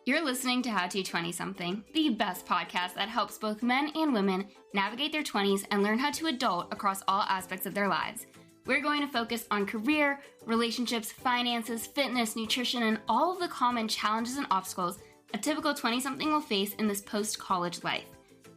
You're listening to How to 20-something, the best podcast that helps both men and women navigate their 20s and learn how to adult across all aspects of their lives. We're going to focus on career, relationships, finances, fitness, nutrition, and all of the common challenges and obstacles a typical 20-something will face in this post-college life.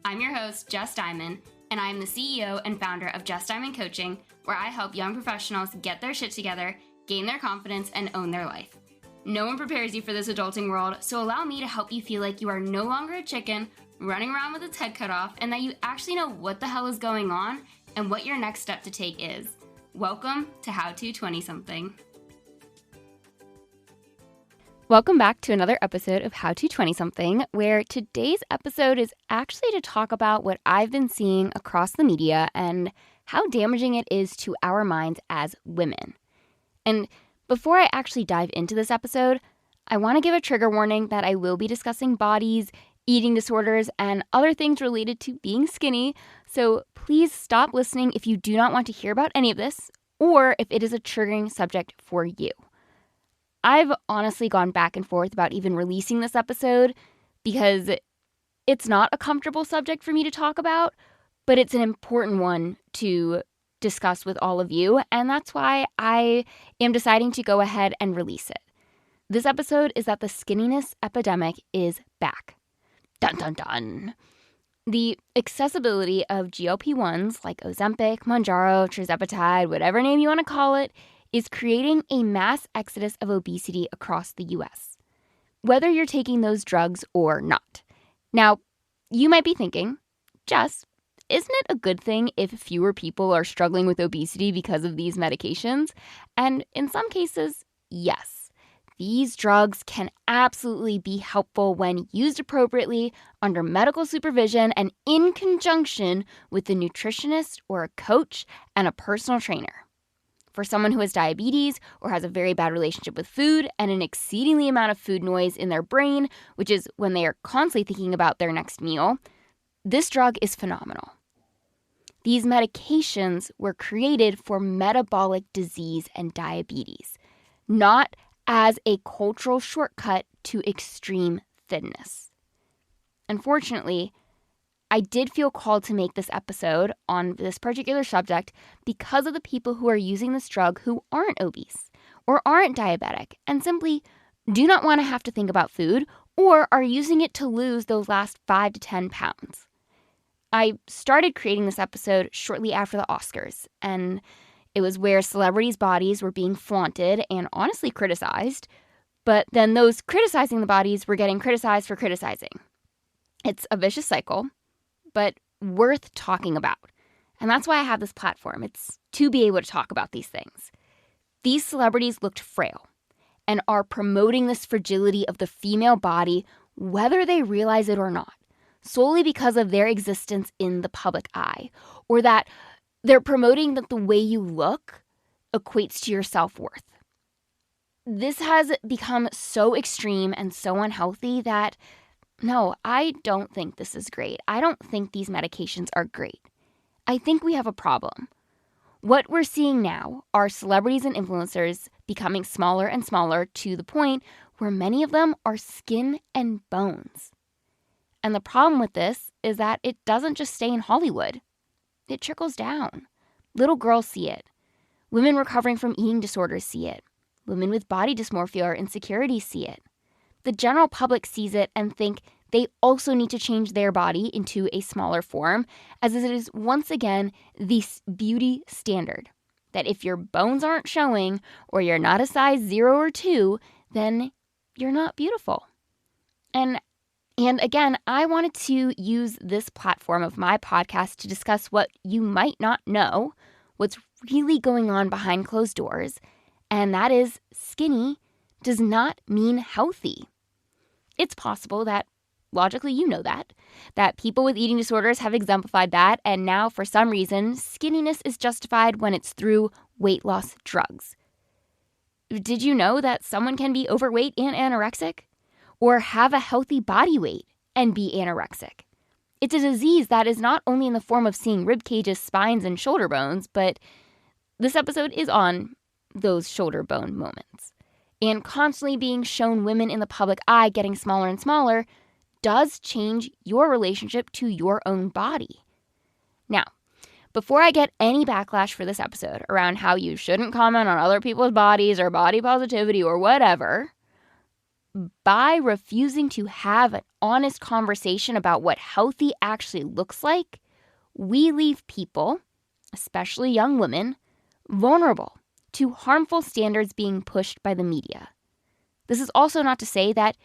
I'm your host, Jess Diamond, and I am the CEO and founder of Jess Diamond Coaching, where I help young professionals get their shit together, gain their confidence, and own their life. No one prepares you for this adulting world, so allow me to help you feel like you are no longer a chicken running around with its head cut off, and that you actually know what the hell is going on and what your next step to take is. Welcome to How to 20-something. Welcome back to another episode of How to 20-something, where today's episode is actually to talk about what I've been seeing across the media and how damaging it is to our minds as women. And before I actually dive into this episode, I want to give a trigger warning that I will be discussing bodies, eating disorders, and other things related to being skinny, so please stop listening if you do not want to hear about any of this, or if it is a triggering subject for you. I've honestly gone back and forth about even releasing this episode because it's not a comfortable subject for me to talk about, but it's an important one to discuss with all of you, and that's why I am deciding to go ahead and release it. This episode is that the skinniness epidemic is back. Dun dun dun. The accessibility of GLP-1s like Ozempic, Mounjaro, tirzepatide, whatever name you want to call it, is creating a mass exodus of obesity across the US, whether you're taking those drugs or not. Now, you might be thinking, Jess, isn't it a good thing if fewer people are struggling with obesity because of these medications? And in some cases, yes. These drugs can absolutely be helpful when used appropriately under medical supervision and in conjunction with a nutritionist or a coach and a personal trainer. For someone who has diabetes or has a very bad relationship with food and an exceedingly amount of food noise in their brain, which is when they are constantly thinking about their next meal, this drug is phenomenal. These medications were created for metabolic disease and diabetes, not as a cultural shortcut to extreme thinness. Unfortunately, I did feel called to make this episode on this particular subject because of the people who are using this drug who aren't obese or aren't diabetic and simply do not want to have to think about food or are using it to lose those last 5 to 10 pounds. I started creating this episode shortly after the Oscars, and it was where celebrities' bodies were being flaunted and honestly criticized, but then those criticizing the bodies were getting criticized for criticizing. It's a vicious cycle, but worth talking about. And that's why I have this platform. It's to be able to talk about these things. These celebrities looked frail and are promoting this fragility of the female body, whether they realize it or not, solely because of their existence in the public eye, or that they're promoting that the way you look equates to your self-worth. This has become so extreme and so unhealthy that, no, I don't think this is great. I don't think these medications are great. I think we have a problem. What we're seeing now are celebrities and influencers becoming smaller and smaller to the point where many of them are skin and bones. And the problem with this is that it doesn't just stay in Hollywood. It trickles down. Little girls see it. Women recovering from eating disorders see it. Women with body dysmorphia or insecurity see it. The general public sees it and think they also need to change their body into a smaller form, as it is once again the beauty standard. That if your bones aren't showing or you're not a size 0 or 2, then you're not beautiful. And again, I wanted to use this platform of my podcast to discuss what you might not know, what's really going on behind closed doors, and that is skinny does not mean healthy. It's possible that, logically you know that people with eating disorders have exemplified that, and now for some reason, skinniness is justified when it's through weight loss drugs. Did you know that someone can be overweight and anorexic? Or have a healthy body weight and be anorexic? It's a disease that is not only in the form of seeing rib cages, spines, and shoulder bones, but this episode is on those shoulder bone moments. And constantly being shown women in the public eye getting smaller and smaller does change your relationship to your own body. Now, before I get any backlash for this episode around how you shouldn't comment on other people's bodies or body positivity or whatever, by refusing to have an honest conversation about what healthy actually looks like, we leave people, especially young women, vulnerable to harmful standards being pushed by the media. This is also not to say that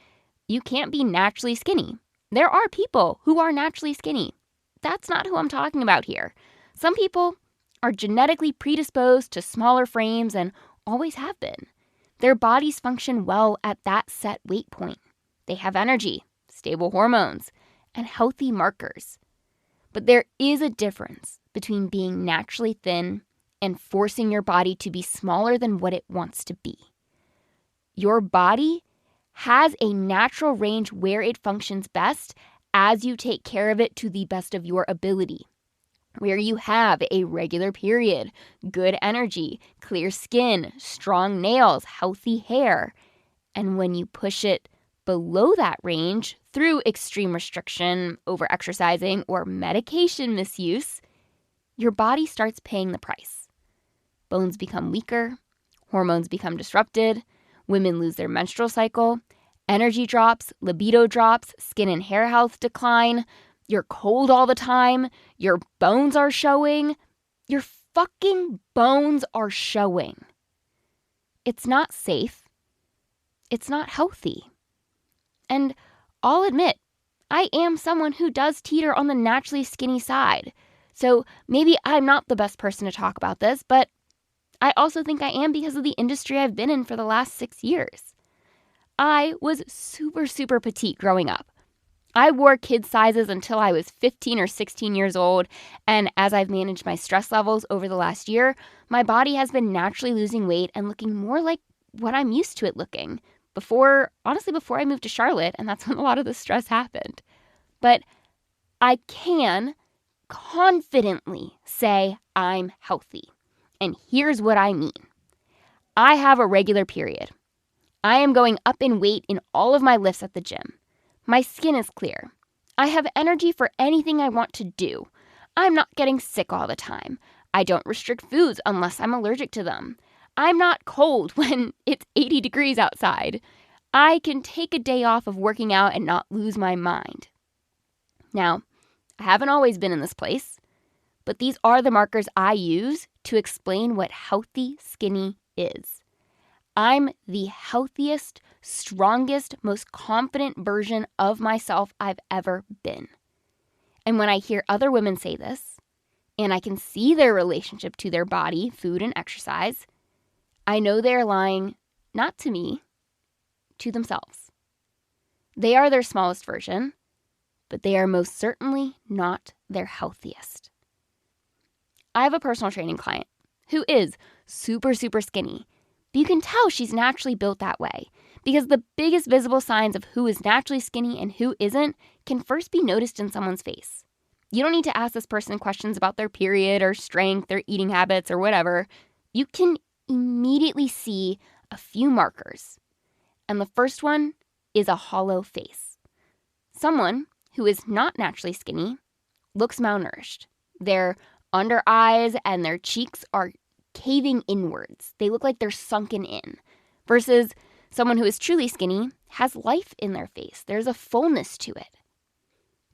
you can't be naturally skinny. There are people who are naturally skinny. That's not who I'm talking about here. Some people are genetically predisposed to smaller frames and always have been. Their bodies function well at that set weight point. They have energy, stable hormones, and healthy markers. But there is a difference between being naturally thin and forcing your body to be smaller than what it wants to be. Your body has a natural range where it functions best as you take care of it to the best of your ability. Where you have a regular period, good energy, clear skin, strong nails, healthy hair. And when you push it below that range through extreme restriction, over-exercising, or medication misuse, your body starts paying the price. Bones become weaker, hormones become disrupted, women lose their menstrual cycle, energy drops, libido drops, skin and hair health decline, you're cold all the time, your bones are showing. Your fucking bones are showing. It's not safe. It's not healthy. And I'll admit, I am someone who does teeter on the naturally skinny side. So maybe I'm not the best person to talk about this, but I also think I am because of the industry I've been in for the last 6 years. I was super, super petite growing up. I wore kid sizes until I was 15 or 16 years old, and as I've managed my stress levels over the last year, my body has been naturally losing weight and looking more like what I'm used to it looking. Before I moved to Charlotte, and that's when a lot of the stress happened. But I can confidently say I'm healthy. And here's what I mean. I have a regular period. I am going up in weight in all of my lifts at the gym. My skin is clear. I have energy for anything I want to do. I'm not getting sick all the time. I don't restrict foods unless I'm allergic to them. I'm not cold when it's 80 degrees outside. I can take a day off of working out and not lose my mind. Now, I haven't always been in this place, but these are the markers I use to explain what healthy skinny is. I'm the healthiest, strongest, most confident version of myself I've ever been. And when I hear other women say this, and I can see their relationship to their body, food, and exercise, I know they're lying not to me, to themselves. They are their smallest version, but they are most certainly not their healthiest. I have a personal training client who is super, super skinny, but you can tell she's naturally built that way because the biggest visible signs of who is naturally skinny and who isn't can first be noticed in someone's face. You don't need to ask this person questions about their period or strength or eating habits or whatever. You can immediately see a few markers. And the first one is a hollow face. Someone who is not naturally skinny looks malnourished. Their under eyes and their cheeks are caving inwards. They look like they're sunken in. Versus someone who is truly skinny has life in their face. There's a fullness to it.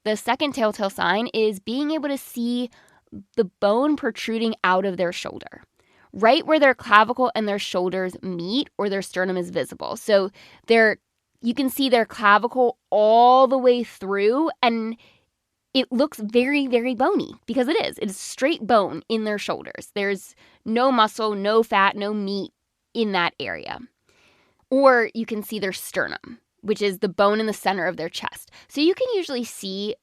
The second telltale sign is being able to see the bone protruding out of their shoulder. Right where their clavicle and their shoulders meet or their sternum is visible. So you can see their clavicle all the way through, and it looks very, very bony because it is. It is straight bone in their shoulders. There's no muscle, no fat, no meat in that area. Or you can see their sternum, which is the bone in the center of their chest. So you can usually see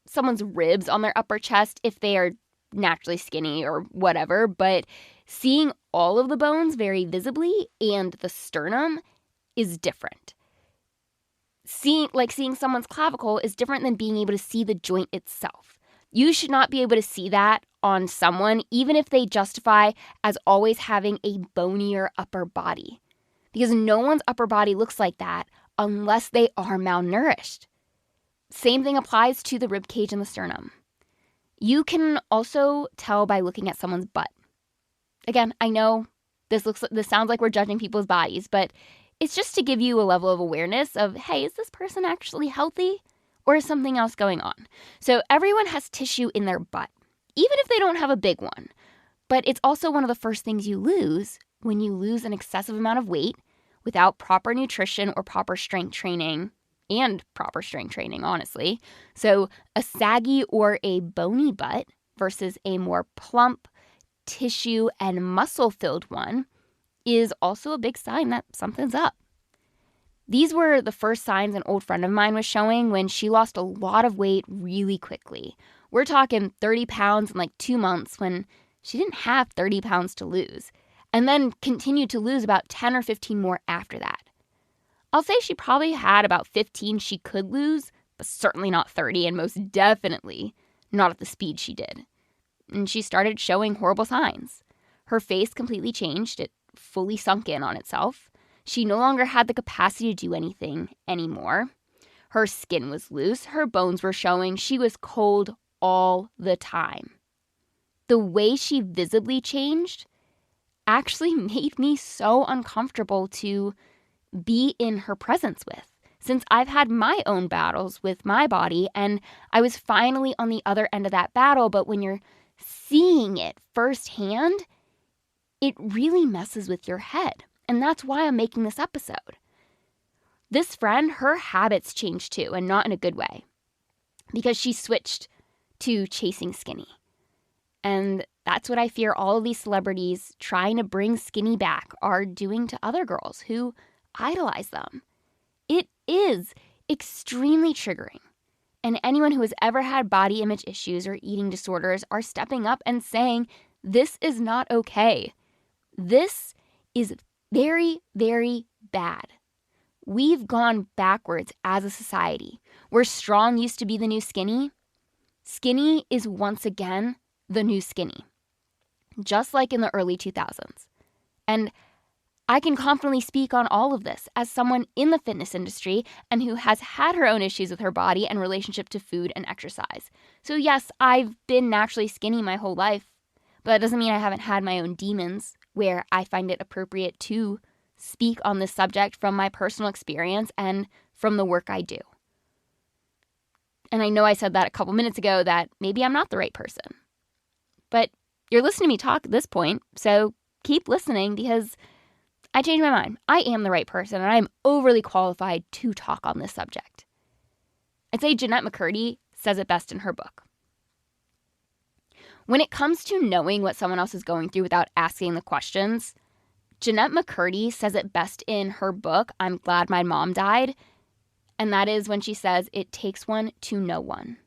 someone's ribs on their upper chest if they are naturally skinny or whatever. But seeing all of the bones very visibly and the sternum is different. Seeing someone's clavicle is different than being able to see the joint itself. You should not be able to see that on someone, even if they justify as always having a bonier upper body. because no one's upper body looks like that unless they are malnourished. Same thing applies to the rib cage and the sternum. You can also tell by looking at someone's butt. Again, I know this sounds like we're judging people's bodies, but it's just to give you a level of awareness of, hey, is this person actually healthy or is something else going on? So everyone has tissue in their butt, even if they don't have a big one. But it's also one of the first things you lose when you lose an excessive amount of weight without proper nutrition or proper strength training, and proper strength training, honestly. So a saggy or a bony butt versus a more plump, tissue and muscle-filled one is also a big sign that something's up. These were the first signs an old friend of mine was showing when she lost a lot of weight really quickly. We're talking 30 pounds in like 2 months when she didn't have 30 pounds to lose, and then continued to lose about 10 or 15 more after that. I'll say she probably had about 15 she could lose, but certainly not 30, and most definitely not at the speed she did. And she started showing horrible signs. Her face completely changed. It fully sunk in on itself. She no longer had the capacity to do anything anymore. Her skin was loose. Her bones were showing. She was cold all the time. The way she visibly changed actually made me so uncomfortable to be in her presence with, since I've had my own battles with my body and I was finally on the other end of that battle. But when you're seeing it firsthand, it really messes with your head. And that's why I'm making this episode. This friend, her habits changed too, and not in a good way, because she switched to chasing skinny. And that's what I fear all of these celebrities trying to bring skinny back are doing to other girls who idolize them. It is extremely triggering. And anyone who has ever had body image issues or eating disorders are stepping up and saying, this is not okay. This is very, very bad. We've gone backwards as a society. Where strong used to be the new skinny, skinny is once again the new skinny. Just like in the early 2000s. And I can confidently speak on all of this as someone in the fitness industry and who has had her own issues with her body and relationship to food and exercise. So yes, I've been naturally skinny my whole life, but that doesn't mean I haven't had my own demons where I find it appropriate to speak on this subject from my personal experience and from the work I do. And I know I said that a couple minutes ago that maybe I'm not the right person. But you're listening to me talk at this point, so keep listening because I changed my mind. I am the right person, and I am overly qualified to talk on this subject. I'd say Jeanette McCurdy says it best in her book. When it comes to knowing what someone else is going through without asking the questions, Jeanette McCurdy says it best in her book, I'm Glad My Mom Died, and that is when she says, it takes one to know one.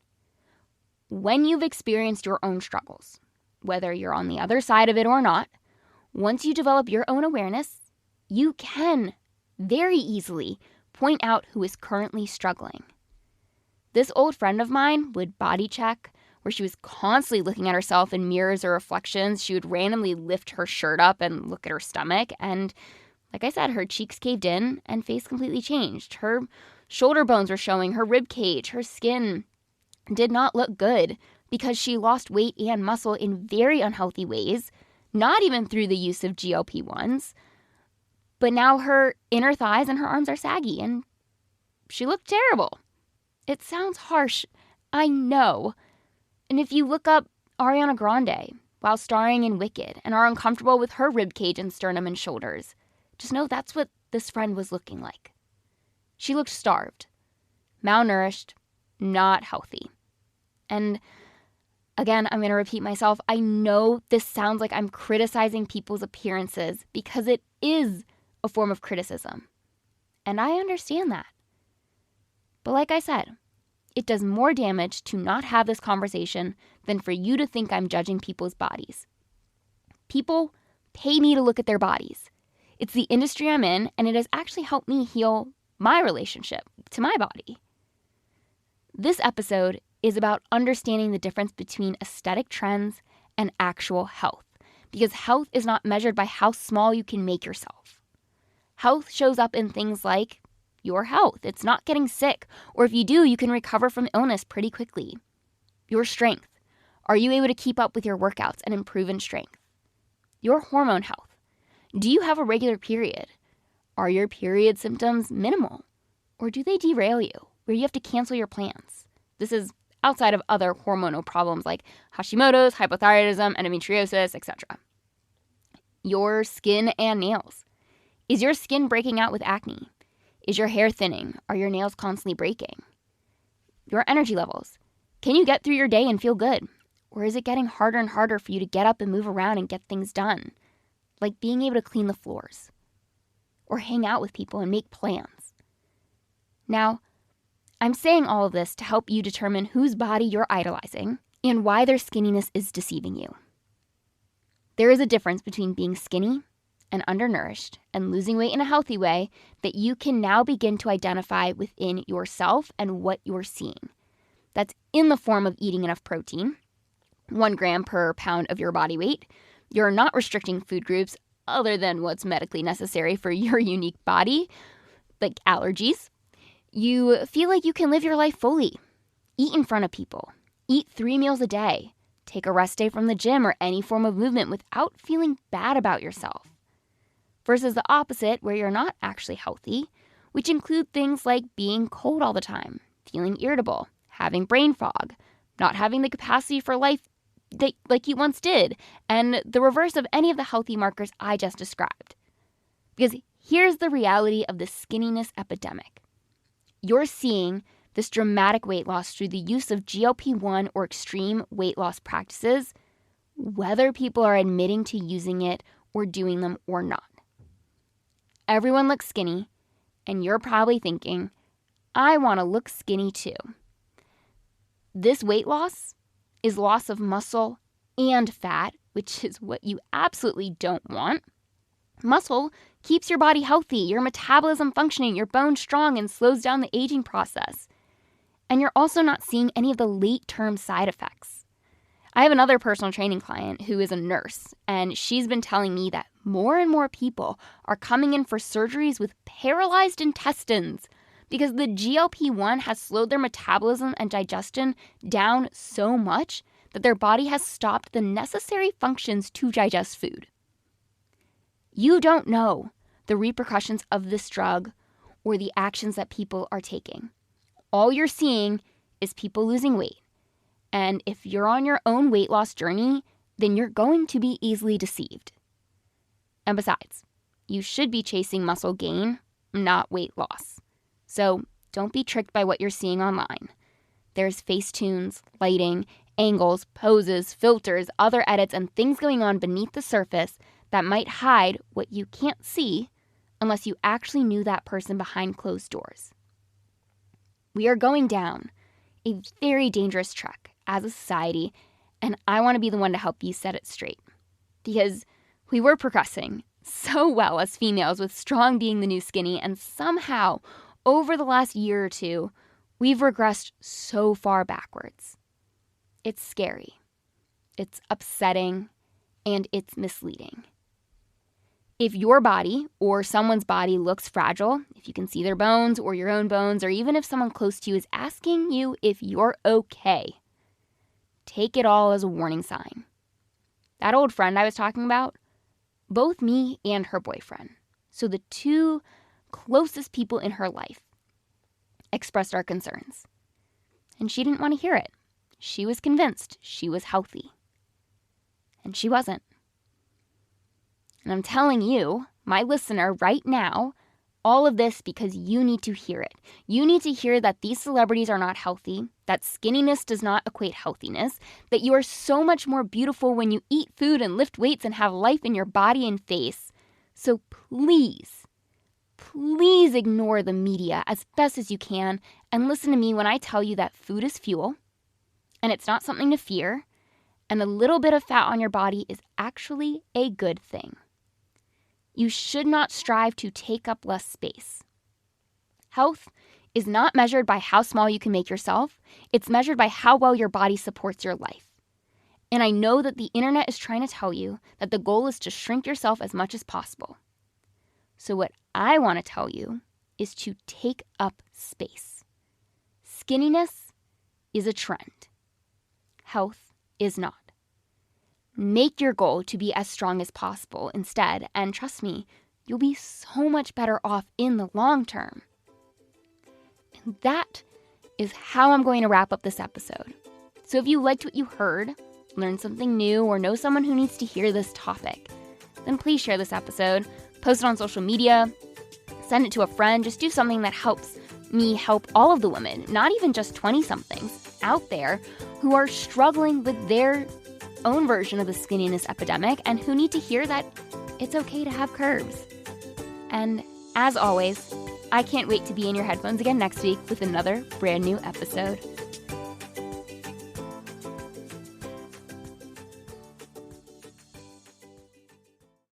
When you've experienced your own struggles, whether you're on the other side of it or not, once you develop your own awareness, you can very easily point out who is currently struggling. This old friend of mine would body check, where she was constantly looking at herself in mirrors or reflections. She would randomly lift her shirt up and look at her stomach. And like I said, her cheeks caved in and face completely changed. Her shoulder bones were showing, her rib cage, her skin did not look good because she lost weight and muscle in very unhealthy ways, not even through the use of GLP-1s. But now her inner thighs and her arms are saggy and she looked terrible. It sounds harsh, I know. And if you look up Ariana Grande while starring in Wicked and are uncomfortable with her rib cage and sternum and shoulders, just know that's what this friend was looking like. She looked starved, malnourished, not healthy. And again, I'm going to repeat myself. I know this sounds like I'm criticizing people's appearances because it is a form of criticism. And I understand that. But like I said, it does more damage to not have this conversation than for you to think I'm judging people's bodies. People pay me to look at their bodies. It's the industry I'm in, and it has actually helped me heal my relationship to my body. This episode is about understanding the difference between aesthetic trends and actual health, because health is not measured by how small you can make yourself. Health shows up in things like your health. It's not getting sick, or if you do, you can recover from illness pretty quickly. Your strength. Are you able to keep up with your workouts and improve in strength? Your hormone health. Do you have a regular period? Are your period symptoms minimal? Or do they derail you, where you have to cancel your plans? This is outside of other hormonal problems like Hashimoto's, hypothyroidism, endometriosis, etc. Your skin and nails. Is your skin breaking out with acne? Is your hair thinning? Are your nails constantly breaking? Your energy levels. Can you get through your day and feel good? Or is it getting harder and harder for you to get up and move around and get things done? Like being able to clean the floors or hang out with people and make plans. Now, I'm saying all of this to help you determine whose body you're idolizing and why their skinniness is deceiving you. There is a difference between being skinny and undernourished and losing weight in a healthy way that you can now begin to identify within yourself and what you're seeing. That's in the form of eating enough protein, 1 gram per pound of your body weight. You're not restricting food groups other than what's medically necessary for your unique body, like allergies. You feel like you can live your life fully. Eat in front of people. Eat 3 meals a day. Take a rest day from the gym or any form of movement without feeling bad about yourself. Versus the opposite, where you're not actually healthy, which include things like being cold all the time, feeling irritable, having brain fog, not having the capacity for life like you once did, and the reverse of any of the healthy markers I just described. Because here's the reality of the skinniness epidemic. You're seeing this dramatic weight loss through the use of GLP-1 or extreme weight loss practices, whether people are admitting to using it or doing them or not. Everyone looks skinny, and you're probably thinking, I want to look skinny too. This weight loss is loss of muscle and fat, which is what you absolutely don't want. Muscle keeps your body healthy, your metabolism functioning, your bones strong, and slows down the aging process. And you're also not seeing any of the late-term side effects. I have another personal training client who is a nurse, and she's been telling me that more and more people are coming in for surgeries with paralyzed intestines because the GLP-1 has slowed their metabolism and digestion down so much that their body has stopped the necessary functions to digest food. You don't know the repercussions of this drug or the actions that people are taking. All you're seeing is people losing weight. And if you're on your own weight loss journey, then you're going to be easily deceived. And besides, you should be chasing muscle gain, not weight loss. So don't be tricked by what you're seeing online. There's Facetunes, lighting, angles, poses, filters, other edits, and things going on beneath the surface that might hide what you can't see unless you actually knew that person behind closed doors. We are going down a very dangerous track as a society, and I want to be the one to help you set it straight. Because we were progressing so well as females with strong being the new skinny, and somehow, over the last year or two, we've regressed so far backwards. It's scary, it's upsetting, and it's misleading. If your body or someone's body looks fragile, if you can see their bones or your own bones, or even if someone close to you is asking you if you're okay, take it all as a warning sign. That old friend I was talking about, both me and her boyfriend, so the two closest people in her life, expressed our concerns. And she didn't want to hear it. She was convinced she was healthy. And she wasn't. And I'm telling you, my listener, right now, all of this because you need to hear it. You need to hear that these celebrities are not healthy, that skinniness does not equate healthiness, that you are so much more beautiful when you eat food and lift weights and have life in your body and face. So please ignore the media as best as you can and listen to me when I tell you that food is fuel and it's not something to fear, and a little bit of fat on your body is actually a good thing. You should not strive to take up less space. Health is not measured by how small you can make yourself. It's measured by how well your body supports your life. And I know that the internet is trying to tell you that the goal is to shrink yourself as much as possible. So what I want to tell you is to take up space. Skinniness is a trend. Health is not. Make your goal to be as strong as possible instead, and trust me, you'll be so much better off in the long term. And that is how I'm going to wrap up this episode. So if you liked what you heard, learned something new, or know someone who needs to hear this topic, then please share this episode, post it on social media, send it to a friend, just do something that helps me help all of the women, not even just 20-somethings out there who are struggling with their own version of the skinniness epidemic and who need to hear that it's okay to have curves. And as always, I can't wait to be in your headphones again next week with another brand new episode.